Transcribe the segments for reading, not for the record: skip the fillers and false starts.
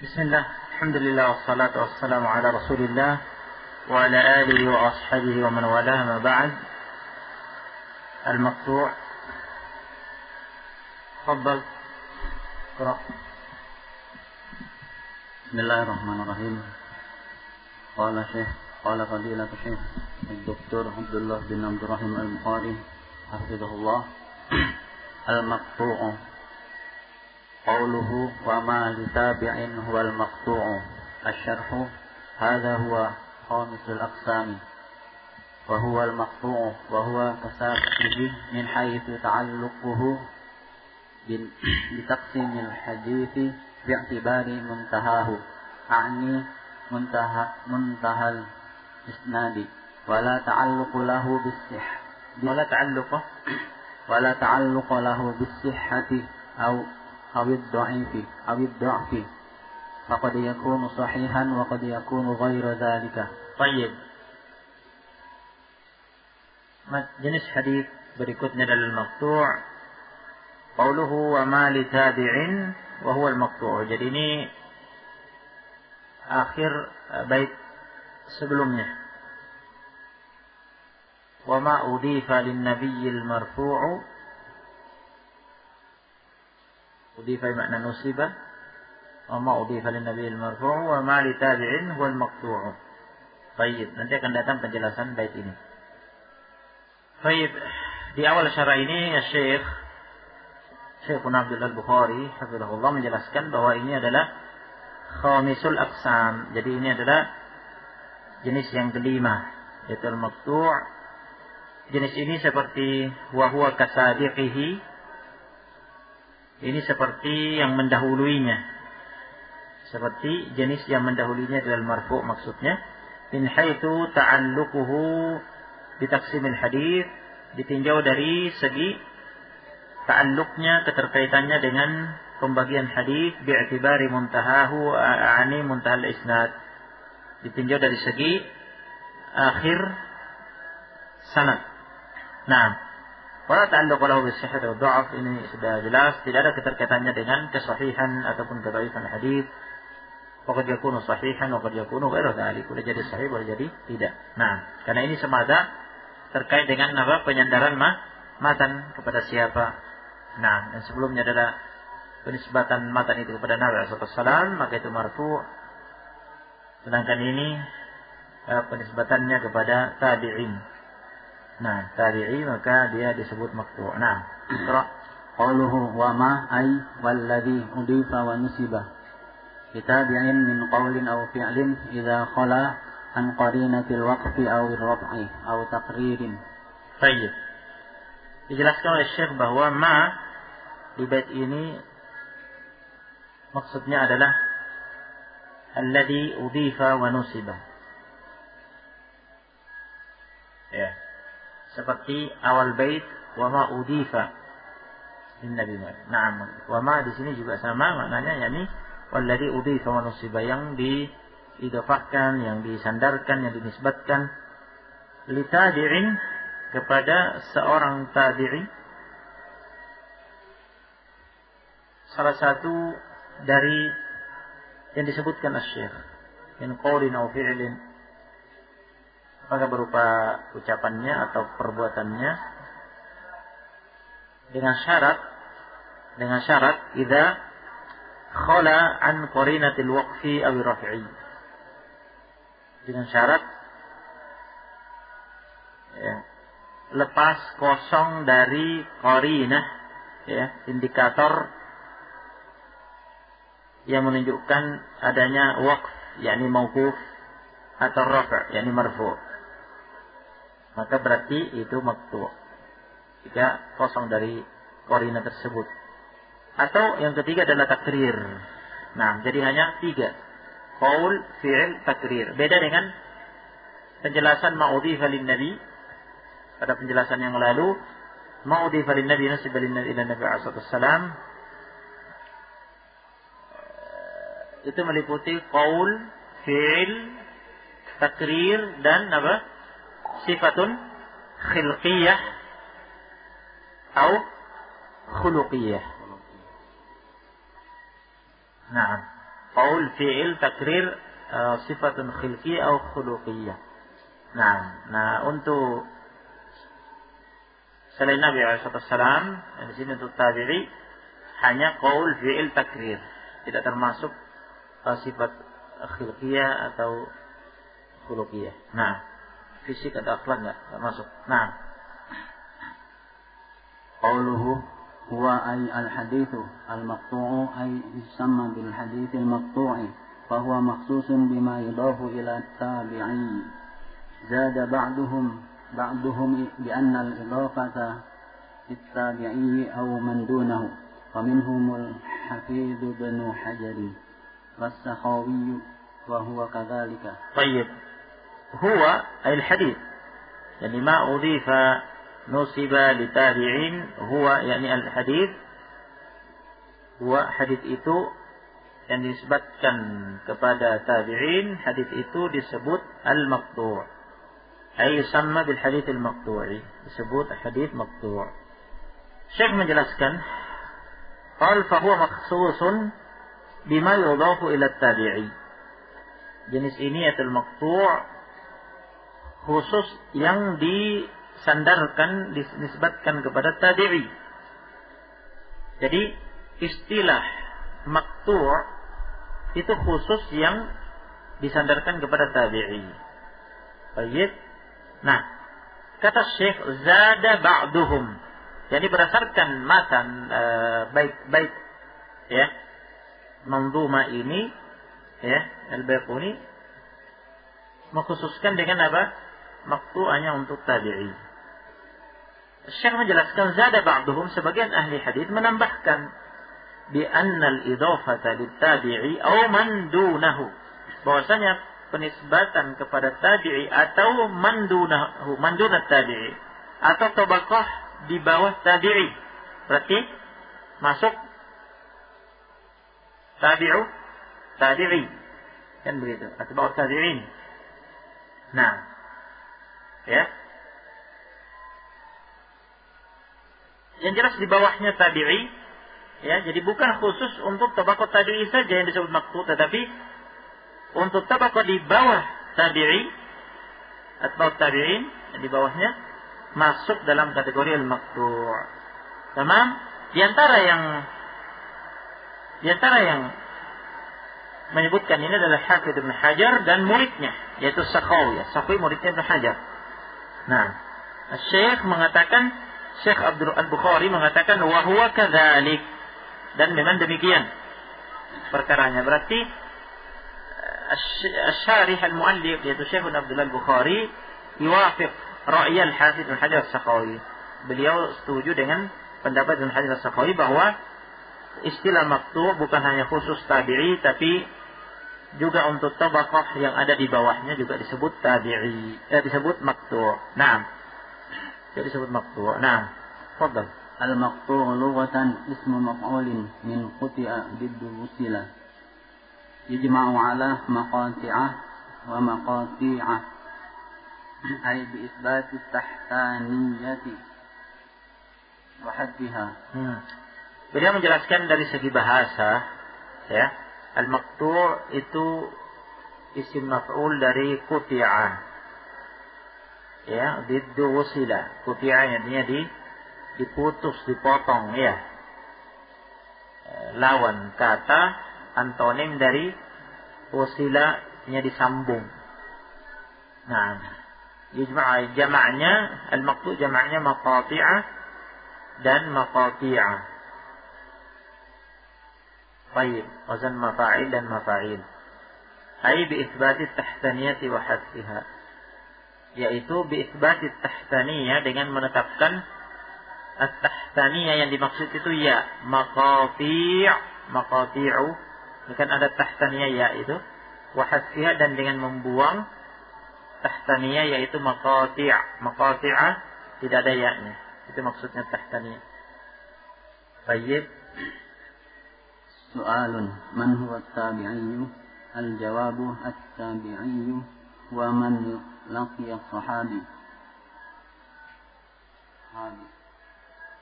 بسم الله الحمد لله والصلاة والسلام على رسول الله وعلى آله وأصحابه ومن والاه ما بعد. المقطوع تفضل اقرأ. بسم الله الرحمن الرحيم. قال فضيلة الشيخ الدكتور عبد الله بن عبد الرحيم البخاري حفظه الله: المقطوع قوله وما لتابع هو المقطوع. الشرح: هذا هو خامس الأقسام وهو المقطوع وهو كسابقه من حيث تعلقه بتقسيم الحديث باعتبار منتهاه، أعني منتهى الإسناد، ولا تعلق له بالصحة أو الضعف فقد يكون صحيحا وقد يكون غير ذلك. طيب. Jenis hadis berikutnya adalah al-maqtu'. Qauluhu wa ma li tabi'in wa huwa al-maqtu'. Jadi ini akhir bait sebelumnya. Wa ma udhifa lin-nabiyil marfu'u. Udhifa makna nusiba. Wa ma udhifa lin-nabiyil marfu'u wa ma li tabi'in huwa al-maqtu'. Baik, nanti akan datang penjelasan bait ini. Baik, di awal syarah ini Syekh Abdullah Al-Bukhari hafizahullah menjelaskan bahwa ini adalah khamisul aqsam. Jadi ini adalah jenis yang kelima, yaitu al-maqtu'. Jenis ini seperti wa huwa kasabiqihi. Ini seperti yang mendahuluinya. Seperti jenis yang mendahuluinya adalah marfu' maksudnya. Min haitsu ta'alluquhu bitaqsimil hadis, ditinjau dari segi ta'alluqnya, keterkaitannya dengan pembagian hadis, bi'tibari muntahahu, ani muntahal isnad, ditinjau dari segi akhir sanad. Nah, wala ta'alluq lahu bis-sihhah wa dha'f, ini sudah jelas, tidak ada keterkaitannya dengan kesahihan ataupun kedhaifan hadis. Waqad yakunu sahihan wa qad yakunu ghairu dzalik, boleh jadi sahih, boleh jadi tidak. Nah, karena ini semata terkait dengan apa? Penyandaran matan kepada siapa. Nah, dan sebelumnya adalah penisbatan matan itu kepada Nabi sallallahu alaihi wasallam, maka itu marfu'. Sedangkan ini penisbatannya kepada tabi'in. Nah, tabi'i maka dia disebut maqtu'. Nah, Iqra. Qauluhu wa ma ay walladhi udifa wa nusiba litabi'in min qawlin aw fi'lin idza khala an qarinatil waqfi aw ar-raf'i aw taqririn. Baik. Dijelaskan oleh Syekh bahwa ma di bait ini maksudnya adalah alladhi udhifa wa nusiba. Ya. Seperti awal bait wa ma udhifa lin nabi. Naam. Wa ma di sini juga sama maknanya, yakni walladhi udhifa wa nusiba, yang diidhafahkan, yang disandarkan, yang dinisbatkan li tabi'in, kepada seorang tabi'i, salah satu dari yang disebutkan asy-syekh min qaulin aw fi'lin, apakah berupa ucapannya atau perbuatannya, dengan syarat idza khala an qarinatil waqfi aw raf'i, dengan syarat ya, lepas kosong dari qarinah, ya, indikator yang menunjukkan adanya waqf, yakni mauquf, atau rafa', yakni marfu', maka berarti itu maqtu', jika kosong dari qarinah tersebut. Atau yang ketiga adalah takrir. Nah, jadi hanya 3: qaul, fi'il, takrir. Beda dengan penjelasan ma'udhifa lin-nabi pada penjelasan yang lalu. Ma'udhifa lin-nabi nasiba lin-nabi ila nabi sallallahu alaihi wasallam, itu meliputi qaul, fi'il, takrir, dan apa? Sifatun khilqiyah atau khuluqiyah. Nah, qaul, fi'il, takrir, sifatun khilqiyah atau khuluqiyah. Nah, untuk selain Nabi SAW, di sini untuk tabi'i hanya qaul, fi'il, takrir, tidak termasuk sifat khilqiyah atau khuluqiyah. Nah, fisik atau akhlak enggak masuk. Nah, qauluhu huwa ay al-hadithu al-maqtu'u ay yusamma bil hadith al-maqtu'i fa huwa makhsusun bima yudafu ila tabi'i. Zada ba'duhum bi anna al-idafata lit-tabi'i aw man dunahu wa minhum al-hafidh ibn Hajar was-Sakhawi wa huwa kadzalika. Baik. هو أي الحديث يعني ما أضيف نصب لتابعين هو يعني الحديث هو hadits itu yang disebutkan kepada tabi'in, hadits itu disebut al-maqtu', ay yusamma bil hadits al-maqtu'i, disebut hadits maqtu'. Syekh menjelaskan qal fa huwa makhsusun bima yudafu ila tabi'i. Jenis ini yaitu al-maqtu' khusus yang disandarkan, dinisbatkan kepada tabi'i. Jadi istilah maqtu' itu khusus yang disandarkan kepada tabi'i. Baik. Nah, kata Syekh zada ba'duhum. Jadi berdasarkan matan bait ya, manzuma ini ya, al-Baiquni mengkhususkan dengan apa? Maqtu' hanya untuk tabi'i. Syekh menjelaskan zada ba'duhum, sebagian ahli hadis menambahkan bi annal idhafata lit tabi'i aw man dunahu, bahwasanya penisbatan kepada tabi'i atau man dunahu, man dunat tabi'i, atau tabaqah di bawah tabi'i, berarti masuk tabi'i kan begitu, atau bawah tabi'in. Nah, ya. Yang jelas di bawahnya tabi'i, ya. Jadi bukan khusus untuk tabaqah tabi'i saja yang disebut maqtu', tetapi untuk tabaqah di bawah tabi'i atau tabi'in, yang di bawahnya masuk dalam kategori al-maqtu'. Tamam? Di antara yang menyebutkan ini adalah Hafidz Ibn Hajar dan muridnya, yaitu Sakhawi. Sakhawi muridnya Ibn Hajar. Nah, Syekh mengatakan, Syekh Abdul Al-Bukhari mengatakan wa huwa kadzalik, dan memang demikian perkaranya. Berarti Asy-Syarih Al-Mu'allif, yaitu Syekh Abdul Al-Bukhari, yuwafiq ra'y Al-Hafidz Ibn Hajar As-Sakhawi. Beliau setuju dengan pendapat Ibn Hajar As-Sakhawi bahwa istilah maqtu' bukan hanya khusus tabi'i, tapi juga untuk tabaqah yang ada di bawahnya juga disebut tabi'i, disebut maqtu'. Nah, jadi disebut maqtu'. Nah, fadhal. Al-maqtu' lughatan ismu maf'ulin min quti'a diddu wusila. Yajma'u 'ala maqati'ah wa maqati'ah. Ay bi isbati tahtaniyati wa haddiha. Beliau menjelaskan dari segi bahasa, ya, al-maqtu' itu isim maf'ul dari quti'ah. Ya, diddu wusila. Quti'ah artinya diputus, dipotong, ya. Lawan kata antonim dari wusilanya disambung. Nah, jama'nya al-maqtu' jama'nya maqati'ah dan maqati'ah. Baik, wazan mafa'il dan mafa'il. Ai bi itsbati tahtaniyati wa hadfiha. Yaitu bi itsbati tahtaniyah, dengan menetapkan at-tahtaniyah yang dimaksud itu ya, maqati'u. Ini kan ada tahtaniyah ya itu, wa hadfiha, dan dengan membuang tahtaniyah yaitu maqati'ah tidak ada ya-nya. Itu maksudnya tahtaniyah. Baik. Soalun, man huwa at-tabi'iyyu? Al-jawabu at-tabi'iyyu wa man laqiya sahabi.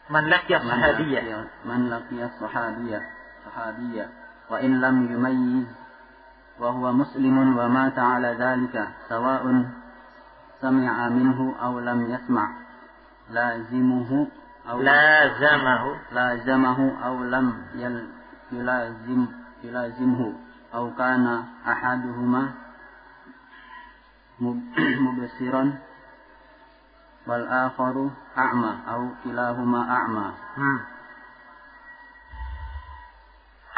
Man laqiya sahabiyya. Man laqiya sahabiyya wa in lam yumayyiz وهو مسلم ومات على ذلك سواء سمع منه أو لم يسمع لازمه أو لم يلازمه أو كان أحدهما مبصرا والآخر أعمى أو كلاهما أعمى.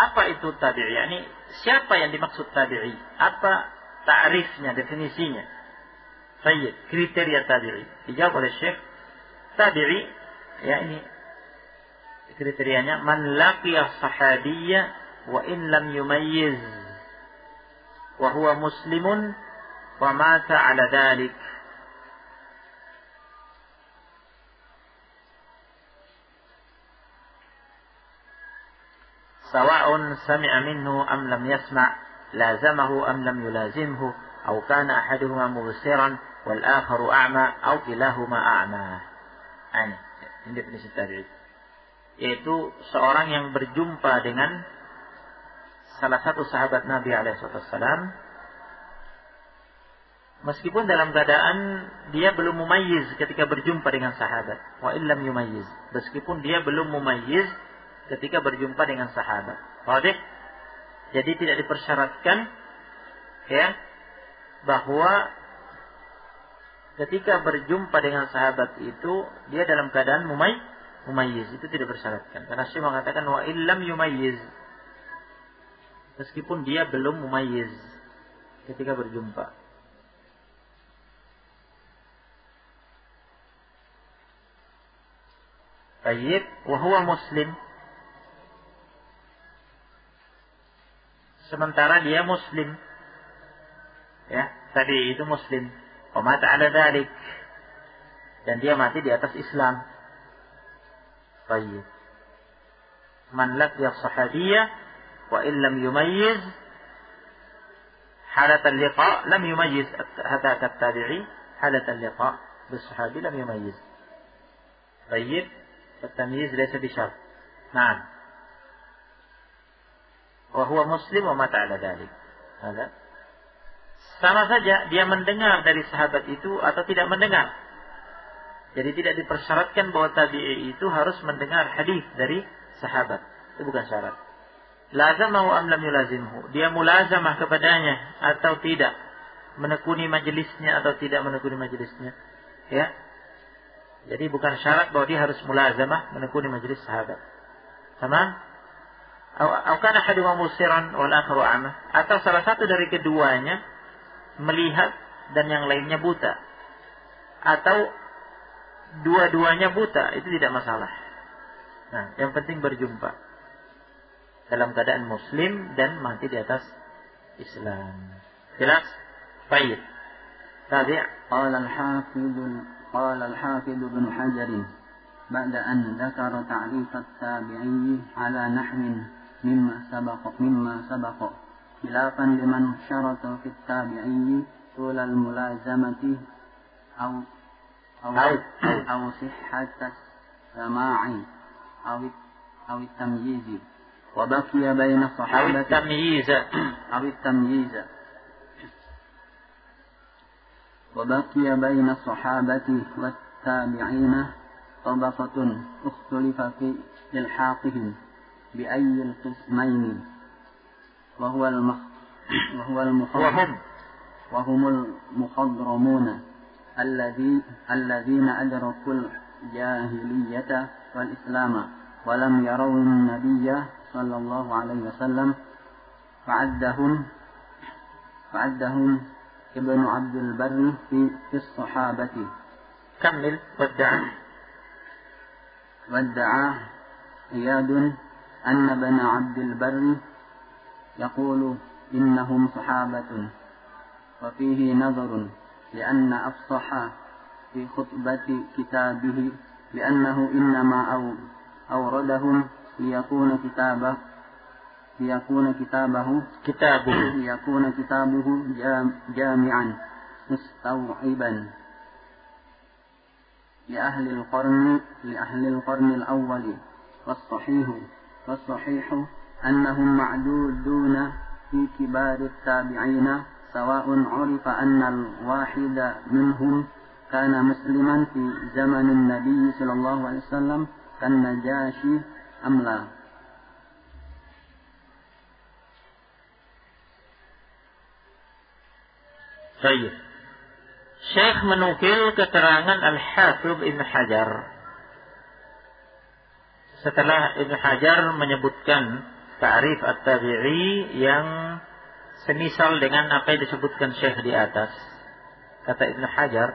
Apa itu tabi'i? Yani siapa yang dimaksud tabi'i? Apa ta'rifnya, definisinya? Baik, kriteria tabi'i. Dijawab oleh Syekh, tabi'i, ya ini kriterianya, man laqiya sahabiyya wa in lam yumayyiz wa huwa muslimun wa mata ala dhalik. Sawa'un sami'a minhu am lam yasma' lazamahu am lam yulazimhu aw kana ahaduhuma mubsiran wal akharu a'ma aw kilahuma a'ma. Ini definisi tabi'i. Yaitu seorang yang berjumpa dengan salah satu sahabat Nabi SAW, meskipun dalam keadaan dia belum mumayyiz ketika berjumpa dengan sahabat. Wa illam yumayyiz, meskipun dia belum mumayyiz ketika berjumpa dengan sahabat. Wadah? Jadi tidak dipersyaratkan, ya, bahwa ketika berjumpa dengan sahabat itu dia dalam keadaan mumayyiz, itu tidak bersyaratkan. Karena Syekh mengatakan wa illam yumayyiz, meskipun dia belum mumayyiz ketika berjumpa. Baik, wa huwa muslim, sementara dia muslim, ya, tadi itu muslim, wa mata ala dzalik, dan dia mati di atas Islam. Baik, man laqiya sahabiyyah wa in lam yumayyiz halat al-liqa lam yumayyiz, hadha at-tabi'i halat al-liqa bis-sahabi lam yumayyiz. Baik, at-tamyiz laysa bi-syart. Naam. Wa huwa muslim wa mata ala dzalik. Sama saja dia mendengar dari sahabat itu atau tidak mendengar. Jadi tidak dipersyaratkan bahwa tabi'i itu harus mendengar hadis dari sahabat. Itu bukan syarat. Lazamahu am lam yulazimhu, dia mulazamah kepadanya atau tidak, menekuni majelisnya atau tidak menekuni majelisnya, ya. Jadi bukan syarat bahwa dia harus mulazamah menekuni majelis sahabat. Sama? Atau kana haduhuma musiran wal akharu a'ma, atau salah satu dari keduanya melihat dan yang lainnya buta, atau dua-duanya buta, itu tidak masalah. Nah, yang penting berjumpa dalam keadaan muslim dan mati di atas Islam. Jelas? Baik. Tabi'. قال الحافظ بن حجر بعد أن ذكر تعريف التابعي على نحو مما سبق خلافا لمن شرط في التابعي طول الملازمة أو صحة السماع أو التمييز وبقي بين الصحابة وبقي بين الصحابة والتابعين طبقة اختلف في إلحاقهم بأي القسمين وهم المخضرمون الذين أدركوا الجاهلية والإسلام ولم يروا النبي صلى الله عليه وسلم فعدهم ابن عبد البر في الصحابة. كمل. وادعى إياد أن ابن عبد البر يقول إنهم صحابة، وفيه نظر لأن أفصح في خطبة كتابه لأنه إنما أوردهم ليكون كتابه جامعا مستوعبا لأهل القرن الأول، والصحيح أنهم في كبار التابعين سواء عرف أن الواحد منهم كان مسلما في زمن النبي صلى الله عليه وسلم كالنجاشي أم لا. Baik. Syekh menukil keterangan Al-Hafidh Ibn Hajar. Setelah Ibn Hajar menyebutkan ta'rif at-tabi'i yang semisal dengan apa yang disebutkan Syekh di atas. Kata Ibn Hajar,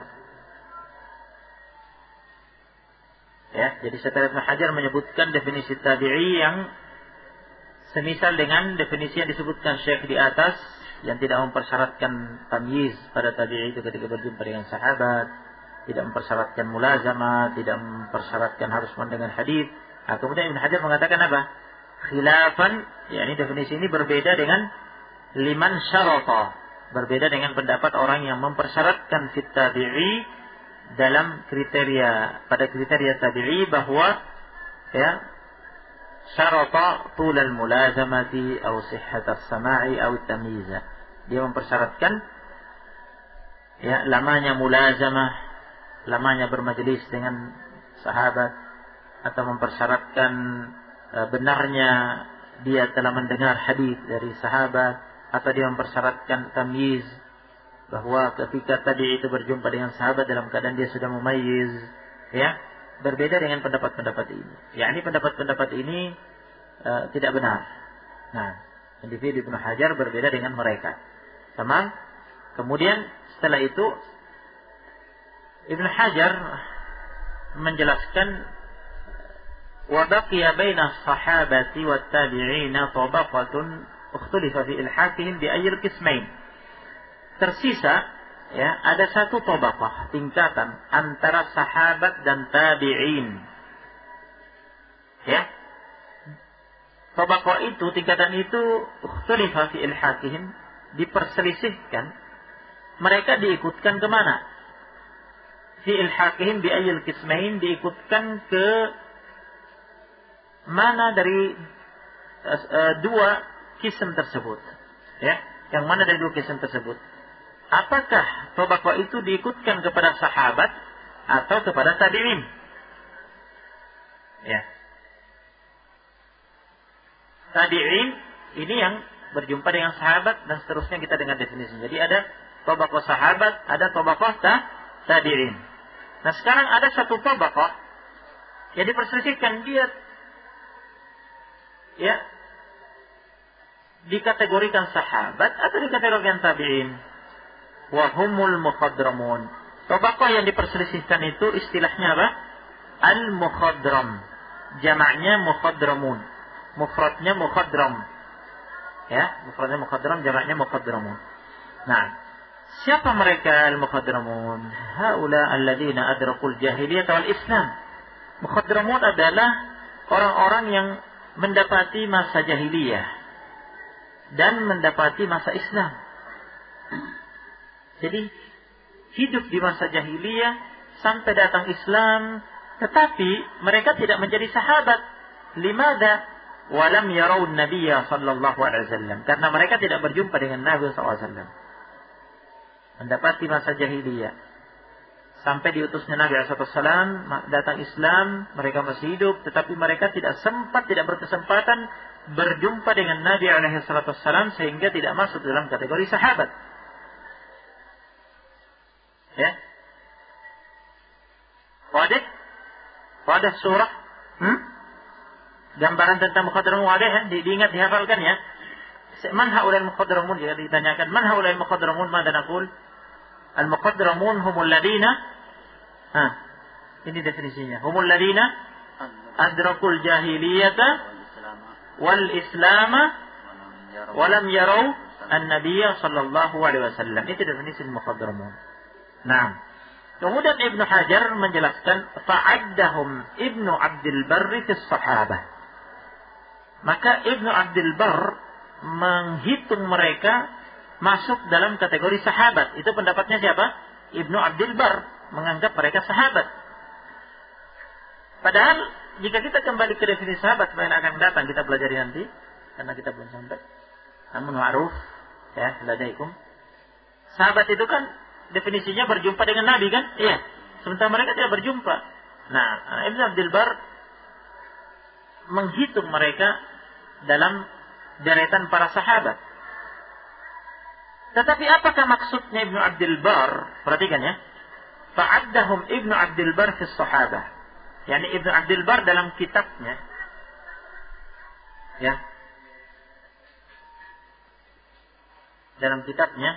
ya, jadi setelah Ibn Hajar menyebutkan definisi tabi'i yang semisal dengan definisi yang disebutkan Syekh di atas, yang tidak mempersyaratkan tamyiz pada tabi'i itu ketika berjumpa dengan sahabat, tidak mempersyaratkan mulazamah, tidak mempersyaratkan harus mendengar hadis. Nah, kemudian Ibn Hajar mengatakan apa? Khilafan, yakni definisi ini berbeda dengan liman syarata, berbeda dengan pendapat orang yang mempersyaratkan fit tabi'i dalam kriteria, pada kriteria tabi'i bahwa ya syarata tulal mulazamati atau sihhat as-sama'i atau tamyiza. Dia mempersyaratkan ya lamanya mulazamah, lamanya bermajelis dengan sahabat, atau mempersyaratkan benarnya dia telah mendengar hadis dari sahabat, atau dia mempersyaratkan tamyiz, bahwa ketika tadi itu berjumpa dengan sahabat dalam keadaan dia sudah mumayyiz, ya, berbeda dengan pendapat-pendapat ini. Yakni pendapat-pendapat ini tidak benar. Nah, individu Ibnu Hajar berbeda dengan mereka. Tamam. Kemudian setelah itu Ibnu Hajar menjelaskan wa baqiya baina as-sahabati wat tabi'ina tabaqatun ikhtalafa fi ilhaqihim bi ayyil qismain. Tersisa ya ada satu tabaqah, tingkatan antara sahabat dan tabi'in. Ya. Tabaqah itu, tingkatan itu ikhtalafa fi ilhaqihim, diperselisihkan. Mereka diikutkan ke mana? Fi ilhaqihim bi ayyil qismain, diikutkan ke mana dari dua kism tersebut, ya, yang mana dari dua kism tersebut? Apakah tabaqah itu diikutkan kepada sahabat atau kepada tabi'in? Ya, tabi'in ini yang berjumpa dengan sahabat dan seterusnya kita dengan definisi. Jadi ada tabaqah sahabat, ada tabaqah tabi'in. Nah, sekarang ada satu tabaqah yang diperselisihkan, dia ya dikategorikan sahabat atau dikategorikan tabi'in. Wa humul mukhadramun. Tabaqah yang diperselisihkan itu istilahnya apa? Al-mukhadram. Jamaknya mukhadramun. Mufradnya mukhadram. Ya, mufradnya mukhadram, jamaknya mukhadramun. Nah, siapa mereka al-mukhadramun? Haula alladzina adrakul jahiliyah wal Islam. Mukhadramun adalah orang-orang yang mendapati masa jahiliyah dan mendapati masa Islam. Jadi hidup di masa jahiliyah sampai datang Islam, tetapi mereka tidak menjadi sahabat. Limadha? Walam yarau Nabiyya sallallahu alaihi wasallam. Karena mereka tidak berjumpa dengan Nabi sallallahu alaihi wasallam. Mendapati masa jahiliyah sampai diutusnya Nabi sallallahu alaihi wasallam, datang Islam, mereka masih hidup, tetapi mereka tidak berkesempatan berjumpa dengan Nabi alaihi wasallam sehingga tidak masuk dalam kategori sahabat. Ya. Wadah surah. Gambaran tentang mukhadramun wadah ya, diingat, dihafalkan ya. Man haulal mukhadramun, jika ditanyakan man haulal mukhadramun, mada naqul? Al mukhadramun humul ladina. Ini definisinya. Humul ladina adrakul jahiliyata wal islama walam yarau an-nabiyya sallallahu alaihi wasallam. Itu definisi mukhadramun. Nah, kemudian Ibnu Hajar menjelaskan fa'addahum Ibnu Abdul Barr fi sahabah. Maka Ibnu Abdul Barr menghitung mereka masuk dalam kategori sahabat. Itu pendapatnya siapa? Ibnu Abdul Barr menganggap mereka sahabat. Padahal jika kita kembali ke definisi sahabat yang akan datang kita pelajari nanti, karena kita belum sampai. Namun ma'ruf ya ladaikum. Sahabat itu kan definisinya berjumpa dengan Nabi kan? Iya. Sementara mereka tidak berjumpa. Nah, Ibnu Abdul Bar menghitung mereka dalam deretan para sahabat. Tetapi apakah maksudnya Ibnu Abdul Bar? Perhatikan ya. Fa'addahum Ibnu Abdul Bar fi sahabah. Yani Ibnu Abdul Bar dalam kitabnya ya. Dalam kitabnya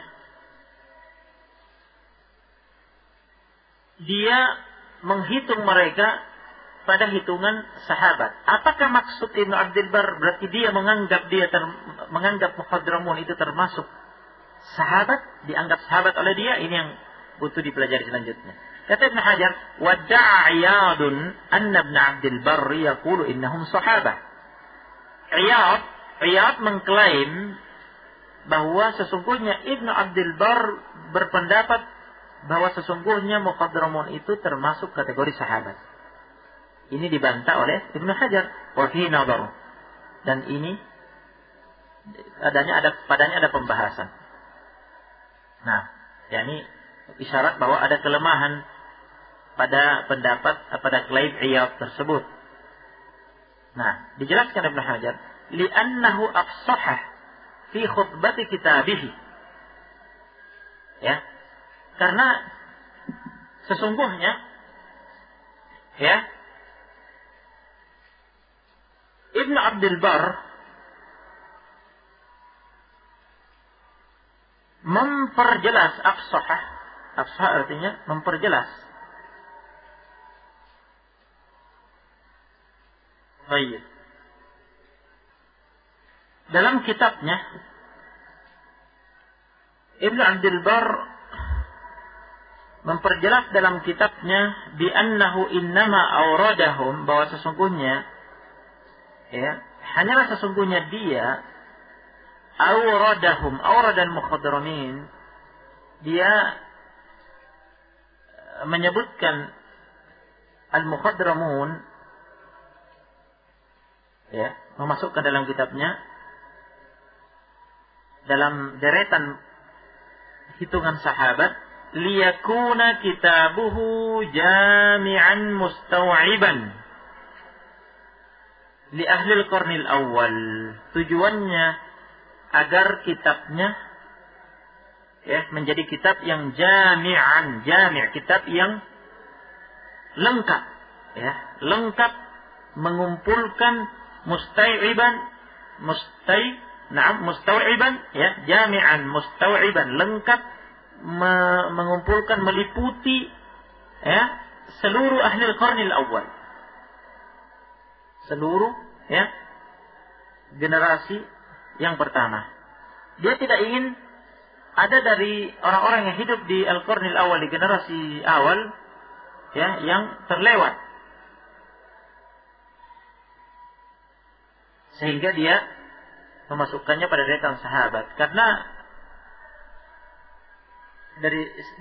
dia menghitung mereka pada hitungan sahabat. Apakah maksud Ibnu Abdul Bar berarti dia menganggap muhadramun itu termasuk sahabat, dianggap sahabat oleh dia? Ini yang butuh dipelajari selanjutnya. Kata Ibnu Hajar, "Wadda'a 'Iyadun anna Ibnu Abdul Bar yaqulu innahum sahabah." Iyad mengklaim bahwa sesungguhnya Ibnu Abdul Bar berpendapat bahwa sesungguhnya muhadramun itu termasuk kategori sahabat. Ini dibantah oleh Ibnu Hajar. Wa fi nadhar. Dan ini padanya ada pembahasan. Nah, yakni isyarat bahwa ada kelemahan pada pada klaim Iyad tersebut. Nah, dijelaskan Ibnu Hajar, li'annahu afsahah fi khutbati kitabihi. Ya. Karena sesungguhnya ya Ibnu Abdul Bar memperjelas afsahah artinya memperjelas. Baik. Dalam kitabnya Ibnu Abdul Bar memperjelas dalam kitabnya bi annahu innama awradahum, bahwa sesungguhnya ya hanyalah sesungguhnya dia awradan muhadramin, dia menyebutkan al-muhadramun ya, memasukkan dalam kitabnya dalam deretan hitungan sahabat, liyakuna kitabuhu jami'an mustaw'iban li ahli al-qarnil awal. Tujuannya agar kitabnya ya menjadi kitab yang kitab yang lengkap ya, lengkap mengumpulkan mustaw'iban ya, jami'an mustaw'iban, lengkap mengumpulkan, meliputi ya seluruh ahli al-qarnil awal, seluruh ya generasi yang pertama. Dia tidak ingin ada dari orang-orang yang hidup di al-qarnil awal, di generasi awal ya yang terlewat, sehingga dia memasukkannya pada deretan sahabat. Karena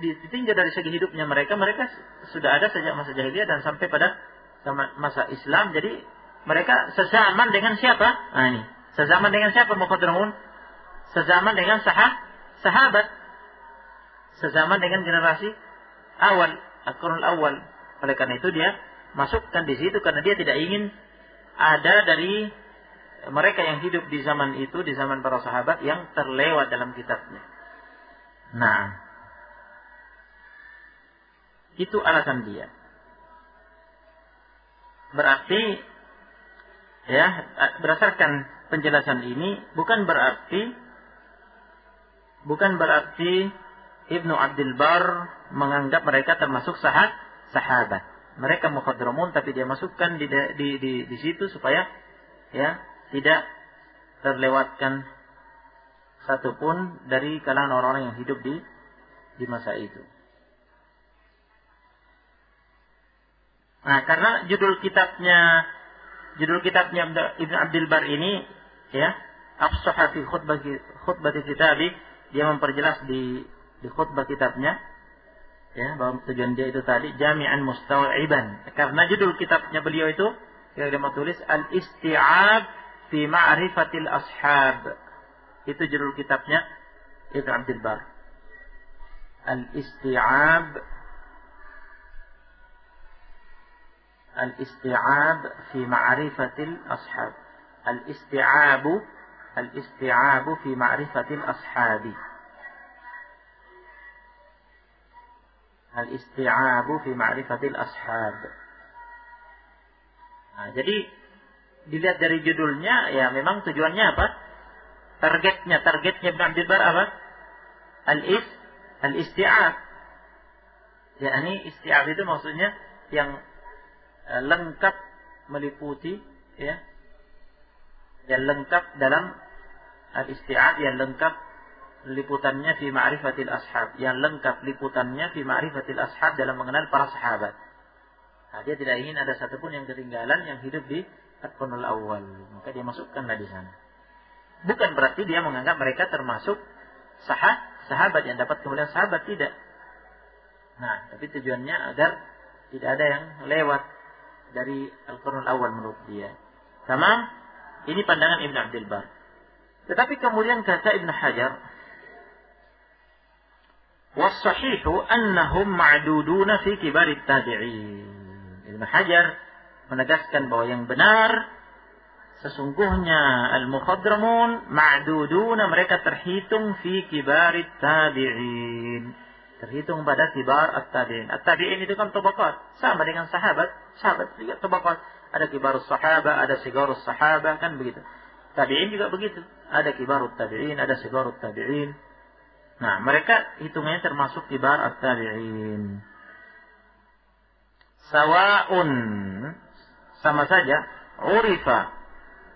ditinjau dari segi hidupnya mereka sudah ada sejak masa jahiliyah dan sampai pada masa Islam. Jadi mereka sezaman dengan siapa? Nah ini, sezaman dengan siapa muhadramun? Sezaman dengan sahabat. Sezaman dengan generasi awal, al-qurun awal. Oleh karena itu dia masukkan di situ, karena dia tidak ingin ada dari mereka yang hidup di zaman itu, di zaman para sahabat, yang terlewat dalam kitabnya. Nah, itu alasan dia. Berarti ya, berdasarkan penjelasan ini bukan berarti Ibnu Abdul Bar menganggap mereka termasuk sahabat. Mereka muhadramun, tapi dia masukkan di situ supaya ya tidak terlewatkan satupun dari kalangan orang-orang yang hidup di masa itu. Nah, karena judul kitabnya Ibnu Abdul Bar ini ya, afsahah fi khutbah kitabi, dia memperjelas di khutbah kitabnya ya, bahwa tujuan dia itu tadi jami'an mustaw'iban. Karena judul kitabnya beliau itu dia mau tulis al-isti'ab fi ma'rifatil ashab. Itu judul kitabnya Ibnu Abdul Bar. Al-Isti'ab fi ma'rifatil ashab. Al-Isti'ab fi ma'rifatil ashabi. Al-Isti'ab fi ma'rifatil ashab. Nah, jadi dilihat dari judulnya, ya memang tujuannya apa? Targetnya Ibnu Abdul Bar apa? Al-Isti'ab. Ya, ini isti'ab itu maksudnya yang lengkap meliputi, ya. Yang lengkap dalam al-isti'ab, yang lengkap liputannya fi ma'rifatil ashab, yang lengkap liputannya fi ma'rifatil ashab dalam mengenal para sahabat. Nah, dia tidak ingin ada satupun yang ketinggalan yang hidup di Al-Qurunul Awwal, maka dia masukkanlah di sana. Bukan berarti dia menganggap mereka termasuk sahabat yang dapat kemuliaan sahabat, tidak. Nah, tapi tujuannya agar tidak ada yang lewat dari Al-Qurunul Awwal menurut dia. Tamam, ini pandangan Ibnu Abdul Bar. Tetapi kemudian kata Ibnu Hajar, was-sahihu annahum ma'duduna fi kibarit tabi'in. Ibnu Hajar menegaskan bahwa yang benar sesungguhnya al-mukhadramun ma'duduna, mereka terhitung fi kibarit tabi'in, terhitung pada kibar at-tabi'in. At-tabi'in itu kan tabaqat, sama dengan sahabat juga tabaqat. Ada kibarus sahabah, ada sigarus sahabah, kan begitu. Tabi'in juga begitu, ada kibarut tabi'in, ada sigarut tabi'in. Nah, mereka hitungannya termasuk kibar at-tabi'in. Sawa'un, sama saja, urifa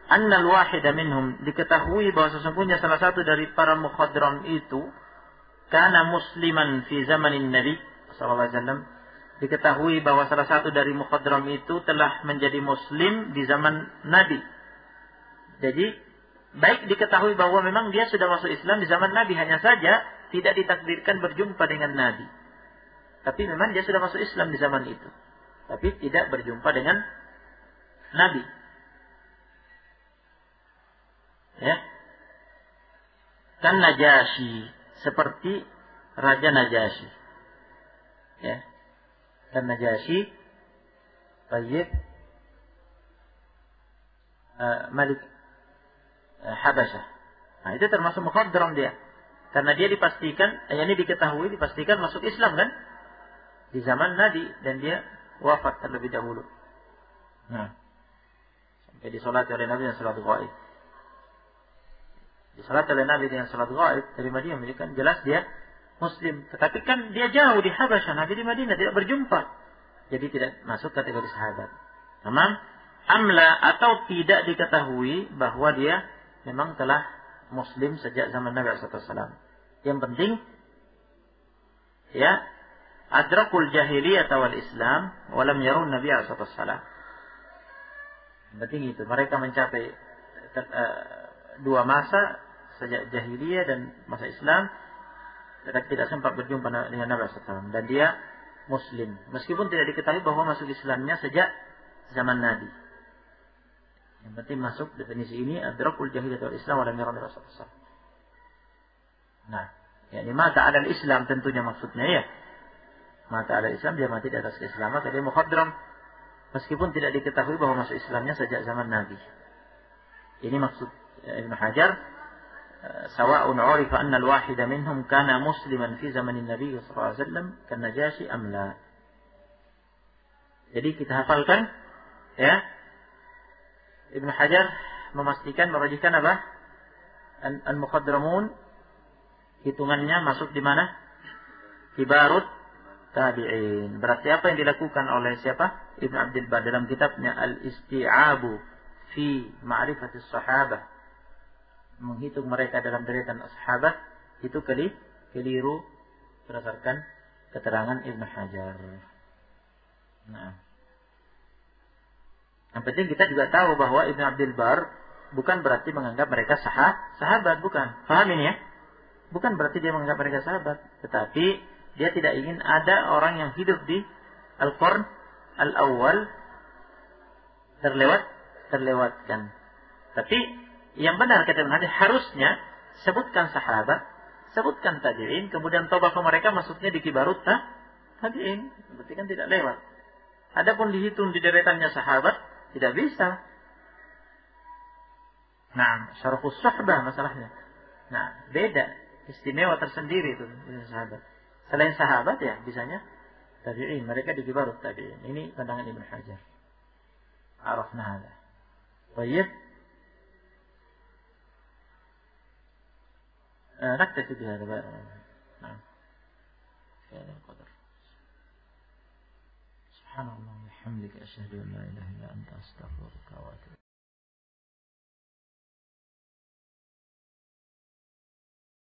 anna al-wahida minhum, diketahui bahwa sesungguhnya salah satu dari para mukhadram itu kana musliman fi zamanin Nabi sallallahu alaihi wasallam, diketahui bahwa salah satu dari mukhadram itu telah menjadi muslim di zaman Nabi. Jadi baik diketahui bahwa memang dia sudah masuk Islam di zaman Nabi, hanya saja tidak ditakdirkan berjumpa dengan Nabi. Tapi memang dia sudah masuk Islam di zaman itu, tapi tidak berjumpa dengan Nabi. Ya. Kan Najasyi, seperti Raja Najasyi. Ya. Kan Najasyi, Tayyib, Malik Habasyah. Nah, itu termasuk mukhadram dia. Karena dia dipastikan, ini dipastikan masuk Islam kan? Di zaman Nabi, dan dia wafat terlebih dahulu. Nah, sampai disolati oleh Nabi dengan salat ghaib. Disolati oleh Nabi dengan salat ghaib dari Madinah, menunjukkan jelas dia Muslim. Tetapi kan dia jauh di Habasyah, Nabi di Madinah, tidak berjumpa. Jadi tidak masuk kategori sahabat. Memang amla, atau tidak diketahui bahwa dia memang telah Muslim sejak zaman Nabi SAW. Yang penting, ya, adrakul jahiliyah wal Islam, walam yarun Nabi SAW. Yang penting itu, mereka mencapai dua masa, sejak jahiliyah dan masa Islam, tetapi tidak sempat berjumpa dengan Nabi SAW. Dan dia Muslim, meskipun tidak diketahui bahwa masuk Islamnya sejak zaman Nabi. Yang penting masuk definisi ini, adrakul jahiliyah wal Islam walam yarun Nabi SAW. Nah, ya, ini mata ada Islam tentunya maksudnya, ya. Mata ada Islam, dia mati di atas keislaman, dia mukhadram meskipun tidak diketahui bahwa masuk Islamnya sejak zaman Nabi. Ini maksud Ibnu Hajar, sawa'un 'urifa anna al-wahida minhum kana musliman fi zamanin Nabi sallallahu alaihi wasallam kan Najasyi am la. Jadi kita hafalkan, ya. Ibnu Hajar memastikan, merajihkan apa? Al-mukhadramun hitungannya masuk di mana? Kibarut tabi'in. Berarti apa yang dilakukan oleh siapa? Ibnu Abdul Bar dalam kitabnya Al-Isti'abu fi Ma'rifatis Sahabah, menghitung mereka dalam deretan sahabat, itu keliru berdasarkan keterangan Ibnu Hajar. Nah, yang penting kita juga tahu bahwa Ibnu Abdul Bar bukan berarti menganggap mereka sahabat, bukan. Paham ini ya? Bukan berarti dia menganggap mereka sahabat, tetapi dia tidak ingin ada orang yang hidup di Al-Qurn Al-Awwal terlewatkan. Tapi yang benar kata Ibnu Hajar, Sebutkan sahabat, sebutkan tabi'in, kemudian tabaqah mereka maksudnya di kibarut tabi'in. Berarti kan tidak lewat. Adapun dihitung di deretannya sahabat, tidak bisa. Nah, syarhus suhbah masalahnya. Nah, beda. Istimewa tersendiri itu sahabat. Selain sahabat ya, bisanya tabi'in. Mereka di kibarut tabi'in. Ini pandangan Ibnu Hajar. Arafna hada. Baik. نكتفي بهذا. نعم. في هذا القدر. سبحان الله وبحمدك أشهد أن لا إله إلا أنت أستغفرك وأتوب